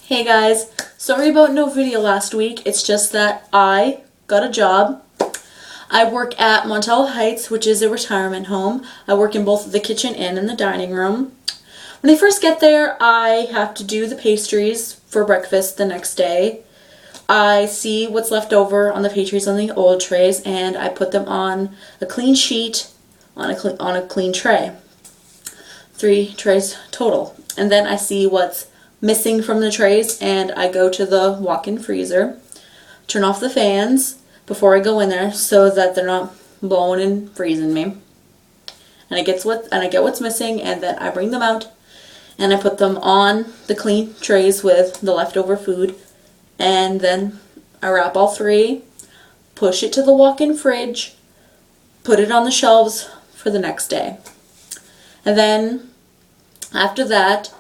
Hey guys, sorry about no video last week. It's just that I got a job. I work at Montel Heights, which is a retirement home. I work in both the kitchen and in the dining room. When I first get there, I have to do the pastries for breakfast the next day. I see what's left over on the pastries on the old trays, and I put them on a clean sheet on a clean tray. 3 trays total. And then I see what's missing from the trays, and I go to the walk-in freezer, turn off the fans before I go in there so that they're not blowing and freezing me. And I get what's missing, and then I bring them out and I put them on the clean trays with the leftover food, and then I wrap all 3, push it to the walk-in fridge, put it on the shelves for the next day. And then after that,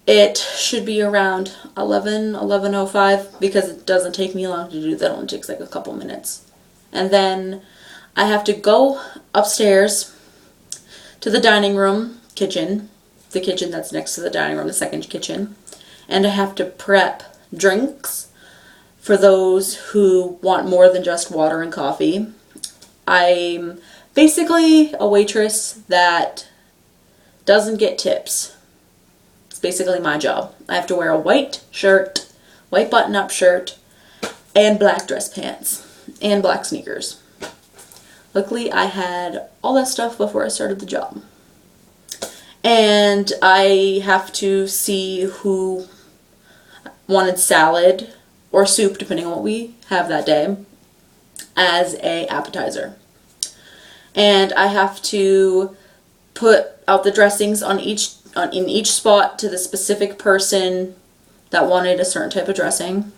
it should be around 11:05 because it doesn't take me long to do that. It only takes like a couple minutes. And then I have to go upstairs to the dining room kitchen, the kitchen that's next to the dining room, the second kitchen, and I have to prep drinks for those who want more than just water and coffee. I'm basically a waitress that doesn't get tips. Basically my job. I have to wear a white shirt, white button-up shirt, and black dress pants, and black sneakers. Luckily, I had all that stuff before I started the job. And I have to see who wanted salad or soup, depending on what we have that day, as an appetizer. And I have to put out the dressings in each spot to the specific person that wanted a certain type of dressing.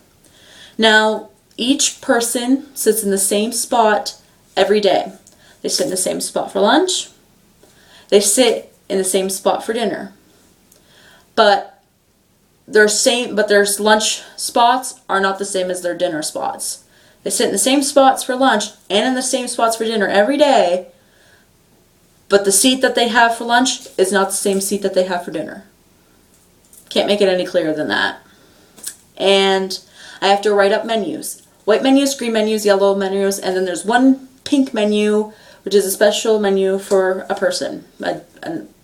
Now, each person sits in the same spot every day. They sit in the same spot for lunch. They sit in the same spot for dinner. But their lunch spots are not the same as their dinner spots. They sit in the same spots for lunch and in the same spots for dinner every day. But the seat that they have for lunch is not the same seat that they have for dinner. Can't make it any clearer than that. And I have to write up menus. White menus, green menus, yellow menus, and then there's one pink menu, which is a special menu for a person,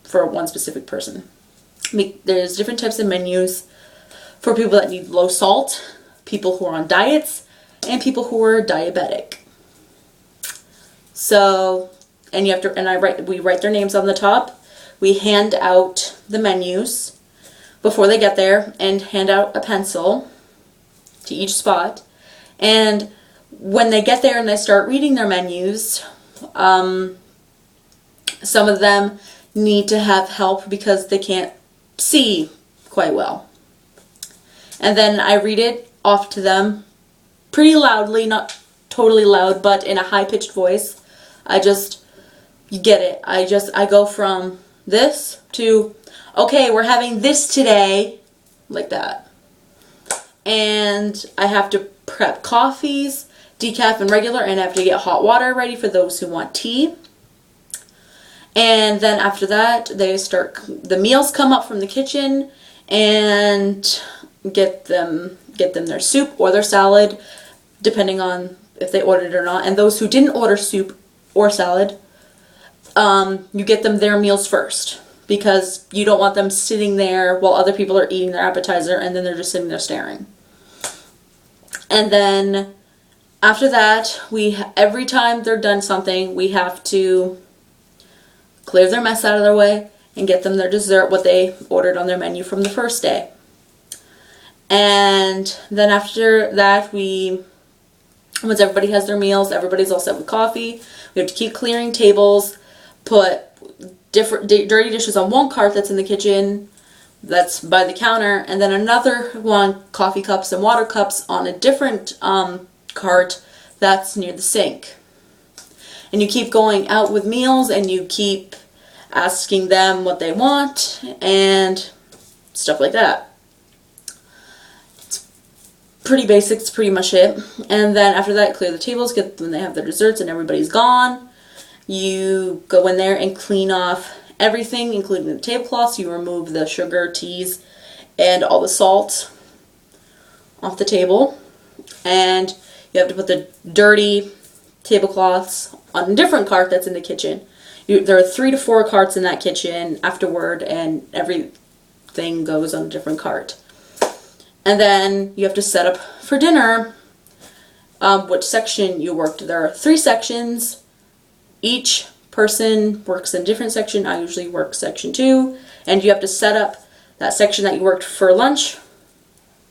for one specific person. There's different types of menus for people that need low salt, people who are on diets, and people who are diabetic. So, we write their names on the top. We hand out the menus before they get there and hand out a pencil to each spot. And when they get there and they start reading their menus, some of them need to have help because they can't see quite well. And then I read it off to them pretty loudly, not totally loud, but in a high-pitched voice. You get it. I go from this to, okay, we're having this today, like that. And I have to prep coffees, decaf and regular, and I have to get hot water ready for those who want tea. And then after that, the meals come up from the kitchen and get them their soup or their salad, depending on if they ordered it or not. And those who didn't order soup or salad, you get them their meals first, because you don't want them sitting there while other people are eating their appetizer and then they're just sitting there staring. And then after that, every time they're done something, we have to clear their mess out of their way and get them their dessert, what they ordered on their menu from the first day. And then after that, once everybody has their meals, everybody's all set with coffee. We have to keep clearing tables, put different dirty dishes on one cart that's in the kitchen, that's by the counter, and then another one, coffee cups and water cups, on a different cart that's near the sink. And you keep going out with meals, and you keep asking them what they want, and stuff like that. It's pretty basic, it's pretty much it. And then after that, clear the tables, when they have their desserts and everybody's gone. You go in there and clean off everything, including the tablecloths. You remove the sugar, teas, and all the salt. off the table, and you have to put the dirty tablecloths on a different cart that's in the kitchen. There are 3 to 4 carts in that kitchen afterward, and everything goes on a different cart. And then you have to set up for dinner which section you worked. There are 3 sections. Each person works in a different section. I usually work section 2, and you have to set up that section that you worked for lunch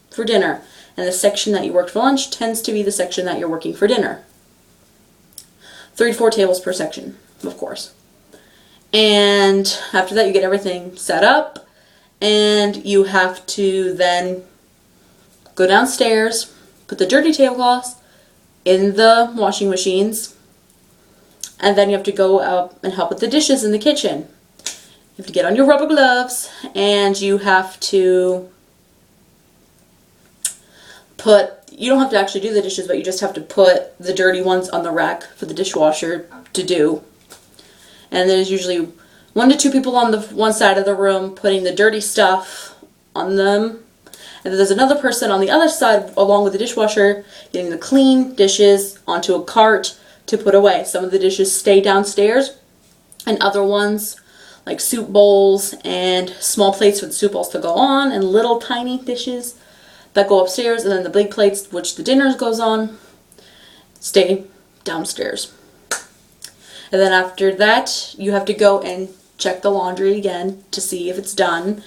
for dinner. And the section that you worked for lunch tends to be the section that you're working for dinner. 3 to 4 tables per section, of course. And after that, you get everything set up, and you have to then go downstairs, put the dirty tablecloths in the washing machines, and then you have to go out and help with the dishes in the kitchen. You have to get on your rubber gloves, and you have to you don't have to actually do the dishes, but you just have to put the dirty ones on the rack for the dishwasher to do. And there's usually 1 to 2 people on the one side of the room putting the dirty stuff on them. And then there's another person on the other side, along with the dishwasher, getting the clean dishes onto a cart to put away. Some of the dishes stay downstairs, and other ones, like soup bowls and small plates for the soup bowls to go on, and little tiny dishes that go upstairs, and then the big plates, which the dinner goes on, stay downstairs. And then after that, you have to go and check the laundry again to see if it's done.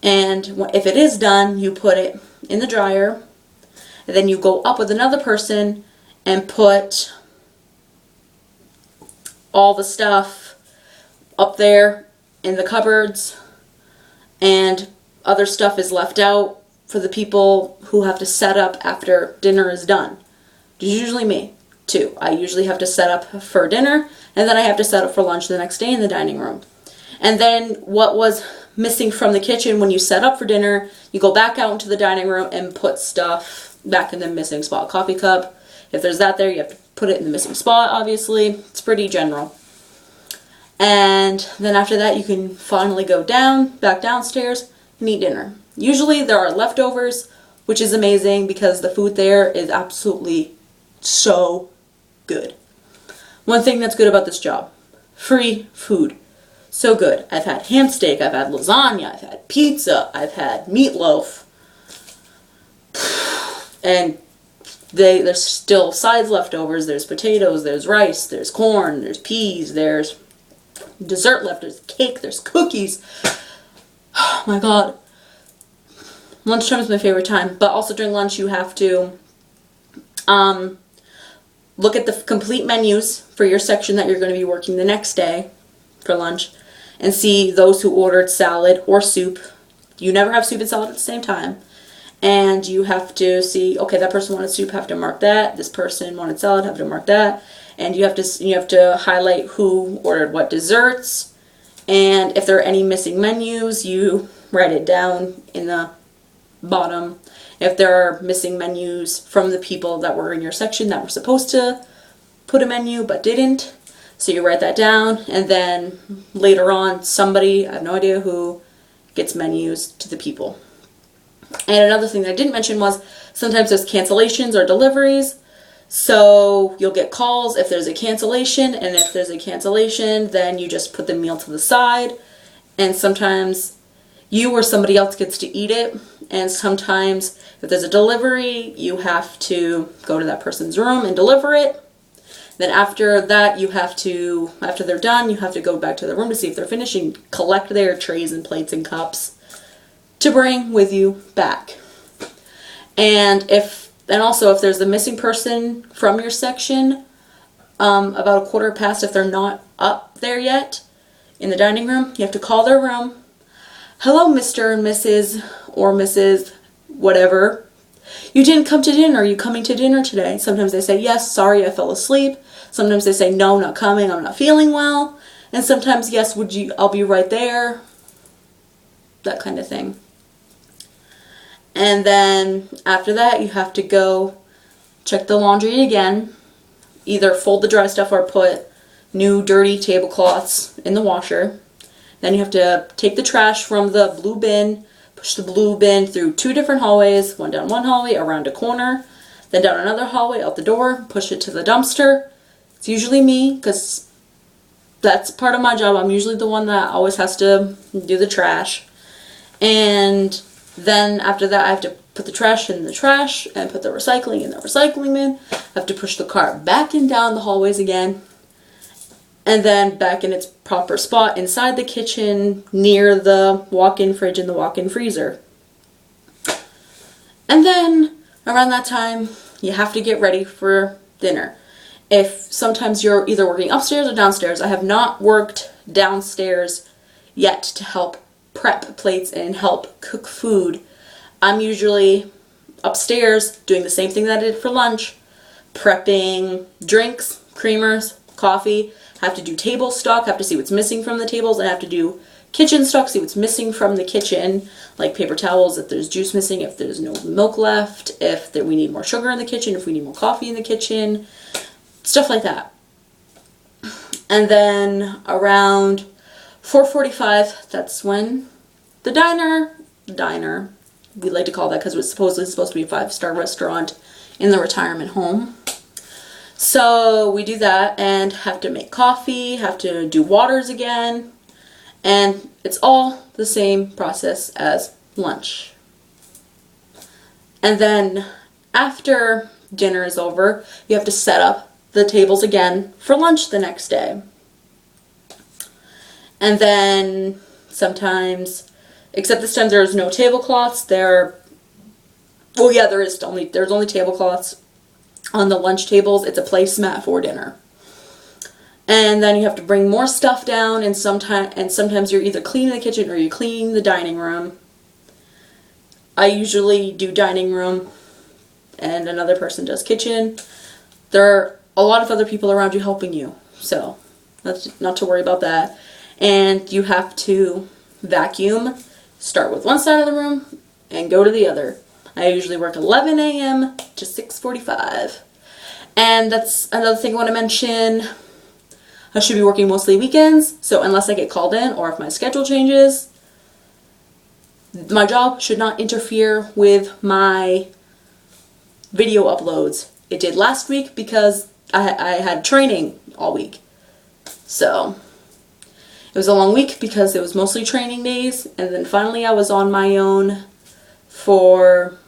And if it is done, you put it in the dryer. And then you go up with another person and put all the stuff up there in the cupboards. And other stuff is left out for the people who have to set up after dinner is done. It's usually me, too. I usually have to set up for dinner, and then I have to set up for lunch the next day in the dining room. And then what was missing from the kitchen when you set up for dinner, you go back out into the dining room and put stuff back in the missing spot. Coffee cup, if there's that there, you have to put it in the missing spot, obviously. It's pretty general. And then after that, you can finally go back downstairs and eat dinner. Usually there are leftovers, which is amazing because the food there is absolutely so good. One thing that's good about this job, free food. So good. I've had ham steak, I've had lasagna, I've had pizza, I've had meatloaf. And there's still sides leftovers. There's potatoes, there's rice, there's corn, there's peas, there's dessert left, there's cake, there's cookies. Oh my god. Lunchtime is my favorite time. But also during lunch you have to look at the complete menus for your section that you're going to be working the next day for lunch, and see those who ordered salad or soup. You never have soup and salad at the same time. And you have to see, okay, that person wanted soup, have to mark that. This person wanted salad, have to mark that. And you have to highlight who ordered what desserts. And if there are any missing menus, you write it down in the bottom. If there are missing menus from the people that were in your section that were supposed to put a menu but didn't, so you write that down, and then later on somebody, I have no idea who, gets menus to the people. And another thing that I didn't mention was sometimes there's cancellations or deliveries. So you'll get calls if there's a cancellation, and if there's a cancellation, then you just put the meal to the side. And sometimes you or somebody else gets to eat it. And sometimes if there's a delivery, you have to go to that person's room and deliver it. Then after that, after they're done, you have to go back to the room to see if they're finished and collect their trays and plates and cups to bring with you back. And also if there's a missing person from your section, about 1/4 if they're not up there yet in the dining room, you have to call their room. Hello, Mr. and Mrs. or Mrs. whatever. You didn't come to dinner. Are you coming to dinner today? Sometimes they say, yes, sorry, I fell asleep. Sometimes they say, no, not coming, I'm not feeling well. And sometimes, yes, I'll be right there. That kind of thing. And then after that, you have to go check the laundry again. Either fold the dry stuff or put new dirty tablecloths in the washer. Then you have to take the trash from the blue bin, push the blue bin through 2 different hallways, one down one hallway, around a corner, then down another hallway, out the door, push it to the dumpster. It's usually me, because that's part of my job. I'm usually the one that always has to do the trash. And then after that, I have to put the trash in the trash and put the recycling in the recycling bin. I have to push the cart back and down the hallways again. And then back in its proper spot inside the kitchen near the walk-in fridge and the walk-in freezer. And then around that time, you have to get ready for dinner. If sometimes you're either working upstairs or downstairs, I have not worked downstairs yet to help prep plates and help cook food. I'm usually upstairs doing the same thing that I did for lunch, prepping drinks, creamers, coffee. I have to do table stock, I have to see what's missing from the tables. I have to do kitchen stock, see what's missing from the kitchen, like paper towels, if there's juice missing, if there's no milk left, if we need more sugar in the kitchen, if we need more coffee in the kitchen, stuff like that. And then around 4:45, that's when the diner, we like to call that because it was supposedly supposed to be a 5-star restaurant in the retirement home. So we do that and have to make coffee, have to do waters again, and it's all the same process as lunch. And then after dinner is over, you have to set up the tables again for lunch the next day. And then sometimes, except this time there's no tablecloths, there's only tablecloths on the lunch tables. It's a placemat for dinner. And then you have to bring more stuff down, and sometimes you're either cleaning the kitchen or you're cleaning the dining room. I usually do dining room and another person does kitchen. There are a lot of other people around you helping you, so that's not to worry about that. And you have to vacuum, start with one side of the room and go to the other. I usually work 11 a.m. to 6:45. And that's another thing I want to mention. I should be working mostly weekends, so unless I get called in or if my schedule changes, my job should not interfere with my video uploads. It did last week because I had training all week. So it was a long week because it was mostly training days, and then finally I was on my own for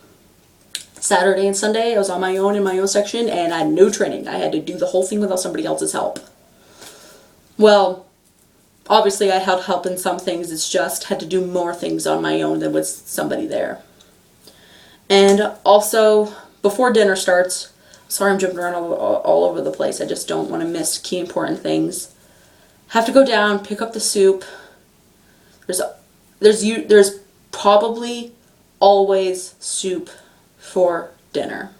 Saturday and Sunday. I was on my own in my own section and I had no training. I had to do the whole thing without somebody else's help. Well, obviously I had help in some things, it's just had to do more things on my own than with somebody there. And also, before dinner starts, sorry I'm jumping around all over the place, I just don't want to miss key important things. Have to go down, pick up the soup. There's probably always soup for dinner.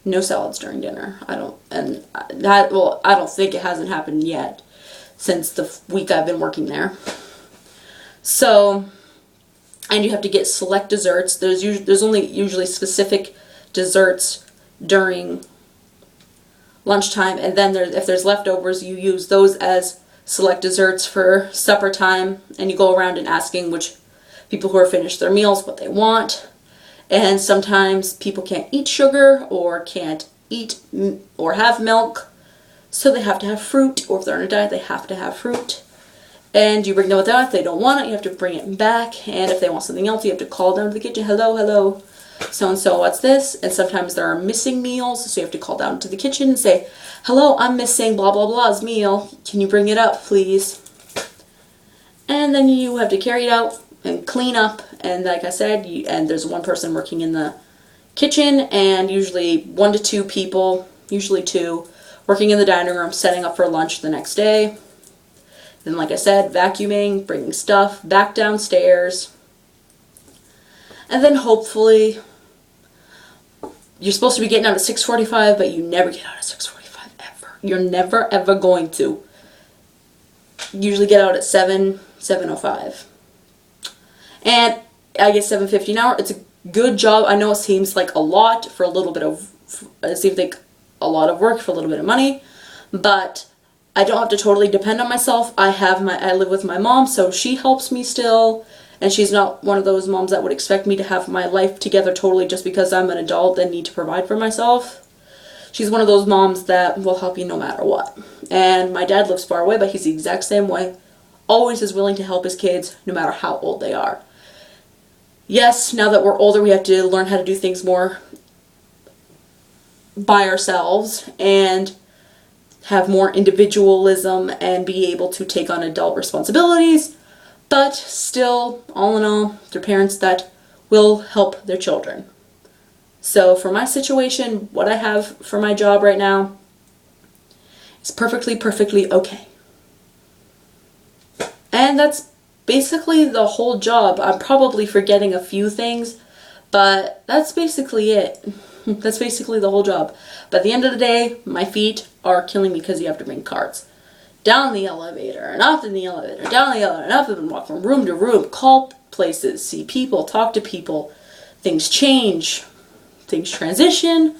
No salads during dinner. I don't think it hasn't happened yet since the week I've been working there. So, and you have to get select desserts. There's only usually specific desserts during lunchtime, and then if there's leftovers, you use those as select desserts for supper time, and you go around and asking which people who are finished their meals what they want. And sometimes people can't eat sugar or can't eat or have milk, so they have to have fruit, or if they're on a diet they have to have fruit. And you bring them with that. If they don't want it, you have to bring it back, and if they want something else you have to call down to the kitchen, hello, so-and-so, what's this? And sometimes there are missing meals, so you have to call down to the kitchen and say, hello, I'm missing blah blah blah's meal, can you bring it up please? And then you have to carry it out and clean up, and like I said, and there's one person working in the kitchen, and usually 1 to 2 people, usually 2, working in the dining room, setting up for lunch the next day. Then like I said, vacuuming, bringing stuff back downstairs, and then hopefully, you're supposed to be getting out at 6:45, but you never get out at 6:45 ever. You're never ever going to. Usually get out at 7:05. And I get $7.50 an hour. It's a good job. I know it seems like a lot for a little bit of, it seems like a lot of work for a little bit of money, but I don't have to totally depend on myself. I live with my mom, so she helps me still, And she's not one of those moms that would expect me to have my life together totally just because I'm an adult and need to provide for myself. She's one of those moms that will help you no matter what. And my dad lives far away, but he's the exact same way. Always is willing to help his kids no matter how old they are. Yes, now that we're older, we have to learn how to do things more by ourselves and have more individualism and be able to take on adult responsibilities. But still, all in all, they're parents that will help their children. So for my situation, what I have for my job right now is perfectly okay. And that's basically the whole job. I'm probably forgetting a few things, but that's basically it. That's basically the whole job. But at the end of the day, my feet are killing me because you have to bring carts down the elevator and up in the elevator, down the elevator and up and walk from room to room, call places, see people, talk to people. Things change, things transition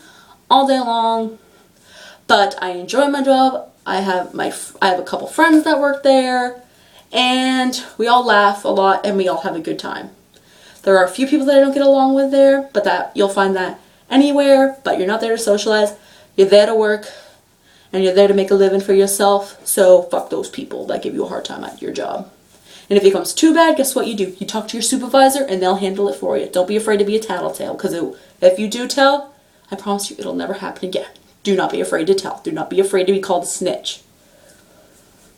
all day long. But I enjoy my job. I have a couple friends that work there, and we all laugh a lot and we all have a good time. There are a few people that I don't get along with there, but that you'll find that anywhere. But you're not there to socialize. You're there to work. And you're there to make a living for yourself, so fuck those people that give you a hard time at your job. And if it becomes too bad, guess what you do? You talk to your supervisor and they'll handle it for you. Don't be afraid to be a tattletale, because if you do tell, I promise you it'll never happen again. Do not be afraid to tell. Do not be afraid to be called a snitch.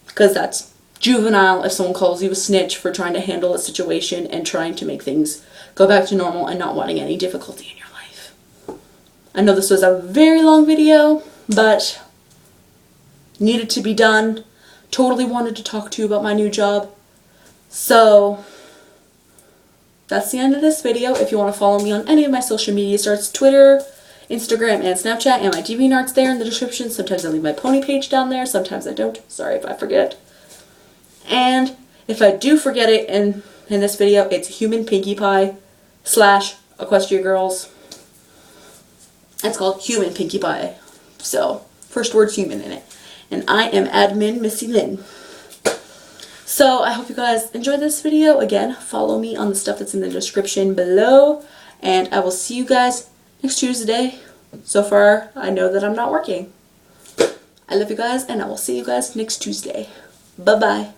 Because that's juvenile if someone calls you a snitch for trying to handle a situation and trying to make things go back to normal and not wanting any difficulty in your life. I know this was a very long video, but needed to be done. Totally wanted to talk to you about my new job. So that's the end of this video. If you want to follow me on any of my social media, starts Twitter, Instagram, and Snapchat, and my Deviantart's there in the description. Sometimes I leave my pony page down there. Sometimes I don't. Sorry if I forget. And if I do forget it in this video, it's Human Pinkie Pie / Equestria Girls. It's called Human Pinkie Pie. So, first word's human in it. And I am admin missylyn. So I hope you guys enjoyed this video. Again, follow me on the stuff that's in the description below. And I will see you guys next Tuesday. So far, I know that I'm not working. I love you guys, and I will see you guys next Tuesday. Bye-bye.